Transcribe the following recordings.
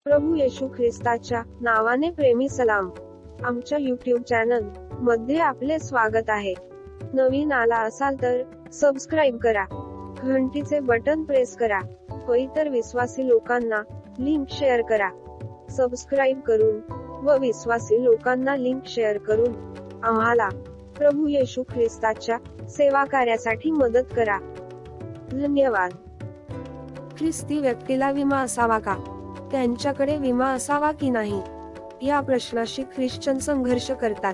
प्रभू येशू ख्रिस्ताच्या नावाने प्रेमी सलाम. आमच्या YouTube चॅनल मध्ये आपले स्वागत आहे. नवीन आला असाल तर सबस्क्राईब करा, घंटीचे बटन प्रेस करा, व इतर विश्वासी लोकांना लिंक शेअर करा. सबस्क्राईब करून व विश्वासी लोकांना लिंक शेअर करून आम्हाला प्रभू येशू ख्रिस्ताच्या सेवा कार्यासाठी मदत करा. धन्यवाद. ख्रिस्ती व्यक्तीला विमा असावा का? त्यांच्याकडे विमा असावा की नाही, या प्रश्नाशी ख्रिश्चन संघर्ष करतात.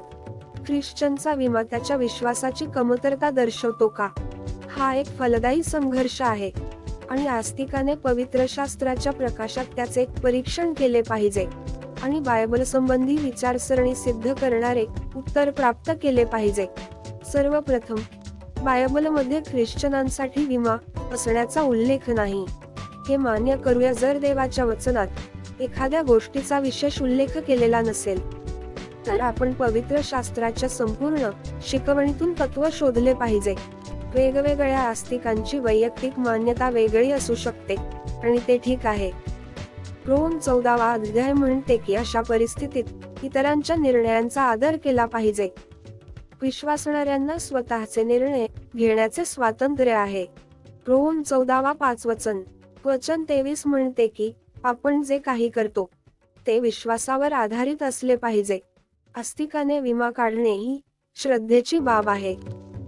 ख्रिश्चनचा विमा त्याच्या विश्वासाची कमतरता दर्शवतो का? हा एक फलदायी संघर्ष आहे आणि आस्तिकाने पवित्र शास्त्राच्या प्रकाशात त्याचे परीक्षण केले पाहिजे आणि बायबल संबंधी विचारसरणी सिद्ध करणारे उत्तर प्राप्त केले पाहिजे. सर्वप्रथम, बायबलमध्ये ख्रिश्चनांसाठी विमा असण्याचा उल्लेख नाही. हे मान्य करूया जर देवाच्या वचनात एखाद्या गोष्टीचा विशेष उल्लेख केलेला नसेल, तर आपण पवित्र शास्त्राच्या संपूर्ण शिकवणीतून तत्व शोधले पाहिजे. वेगवेगळ्या आस्तिकांची वैयक्तिक मान्यता वेगळी असू शकते आणि ते ठीक आहे. रोम 14वा अध्याय म्हणते की अशा परिस्थितीत इतरांच्या निर्णयांचा आदर केला पाहिजे. विश्वासणाऱ्यांना स्वतःचे निर्णय घेण्याचे स्वातंत्र्य आहे. रोम 14:5 वचन 23 म्हणते की आपण जे काही करतो ते विश्वासावर आधारित असले पाहिजे. आस्तिकाने विमा काढणे ही श्रद्धेची बाब आहे.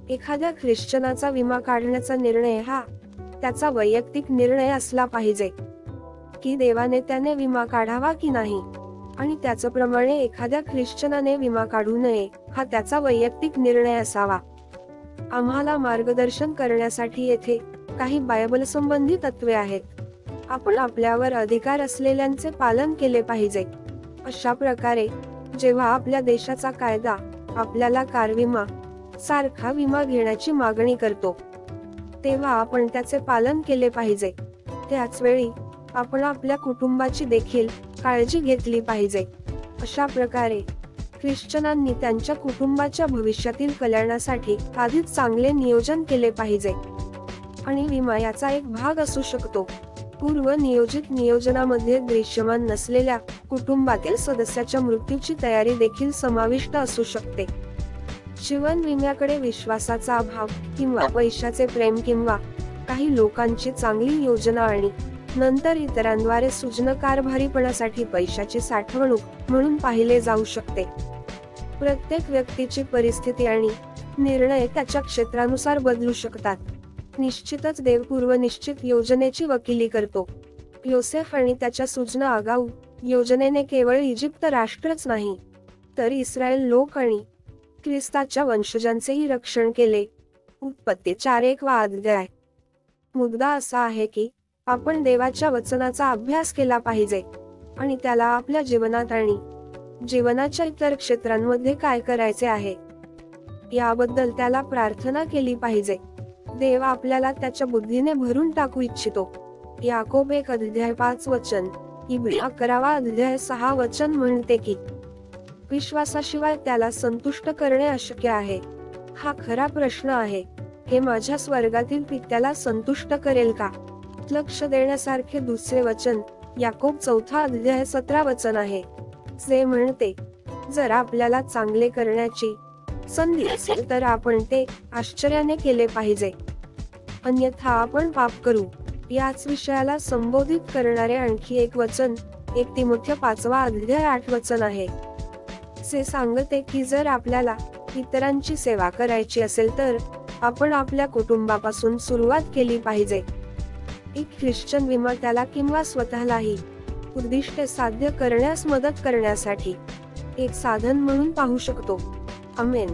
एखाद्या ख्रिश्चनाचा विमा काढण्याचा निर्णय हा त्याचा वैयक्तिक निर्णय असला पाहिजे की देवाने त्याने विमा काढावा की नाही, आणि त्याचप्रमाणे एखाद्या ख्रिश्चनाने विमा काढू नये हा त्याचा वैयक्तिक निर्णय असावा. आम्हाला मार्गदर्शन करण्यासाठी येथे काही बायबल संबंधी तत्वे आहेत. आपण आपल्यावर अधिकार असलेल्यांचे पालन केले पाहिजे. अशा प्रकारे जेव्हा आपल्या देशाचा कायदा आपल्याला कार विमा सारखा विमा घेण्याची मागणी करतो, तेव्हा आपण त्याचे पालन केले पाहिजे. त्याच वेळी आपण आपल्या कुटुंबाची देखील काळजी घेतली पाहिजे. अशा प्रकारे ख्रिश्चनांनी त्यांच्या कुटुंबाच्या भविष्यातील कल्याणासाठी आधीच चांगले नियोजन केले पाहिजे, आणि विमा याचा एक भाग असू शकतो. पूर्व नियोजित नियोजनामध्ये दृश्यमान नसलेल्या कुटुंबातील सदस्याच्या मृत्यूची तयारी देखील समाविष्ट असू शकते. जीवन विम्याकडे विश्वासाचा अभाव किंवा पैशाचे प्रेम किंवा काही लोकांची चांगली योजना आणि नंतर इतरांद्वारे सूचना कारभारीपणासाठी पैशाची साठवणूक म्हणून पाहिले जाऊ शकते. प्रत्येक व्यक्तीची परिस्थिती आणि निर्णय त्याच्या क्षेत्रानुसार बदलू शकतात. निश्चितच देव पूर्वनिश्चित योजनेची वकिली करतो. योसेफ आणि त्याच्या सूचना आगाऊ योजनेने केवळ इजिप्त राष्ट्रच नाही, तर इस्रायल लोक आणि ख्रिस्ताच्या वंशजांचेही रक्षण केले. उत्पत्ती 4:1 अध्याय. मुद्दा असा आहे की आपण देवाच्या वचनाचा अभ्यास केला पाहिजे आणि त्याला आपल्या जीवनात आणि जीवनाच्या इतर क्षेत्रांमध्ये काय करायचे आहे याबद्दल त्याला प्रार्थना केली पाहिजे. देव आपल्याला त्याच्या बुद्धीने भरून टाकू इच्छितो. याकोब 1:5 इब्री 11:6 म्हणते की विश्वासाशिवाय त्याला संतुष्ट करणे अशक्य आहे. हा खरा प्रश्न आहे. हे माझ्या स्वर्गातील पित्याला संतुष्ट करेल का? लक्ष देण्यासारखे दुसरे वचन याकोब 4:17 आहे, जे म्हणते, जर आपल्याला चांगले करण्याची संधी असेल तर आपण ते आश्चर्याने केले पाहिजे, अन्यथा आपण पाप करू. याच विषयाला संबोधित करणारे आणखी एक वचन 1 तिमोथेय 5:8 आहे, जे सांगते की जर आपल्याला इतरांची सेवा करायची असेल तर आपण आपल्या कुटुंबापासून सुरुवात केली पाहिजे. एक ख्रिश्चन विमा त्याला किंवा स्वतःलाही उद्दिष्टे साध्य करण्यास मदत करण्यासाठी एक साधन म्हणून पाहू शकतो. आमेन.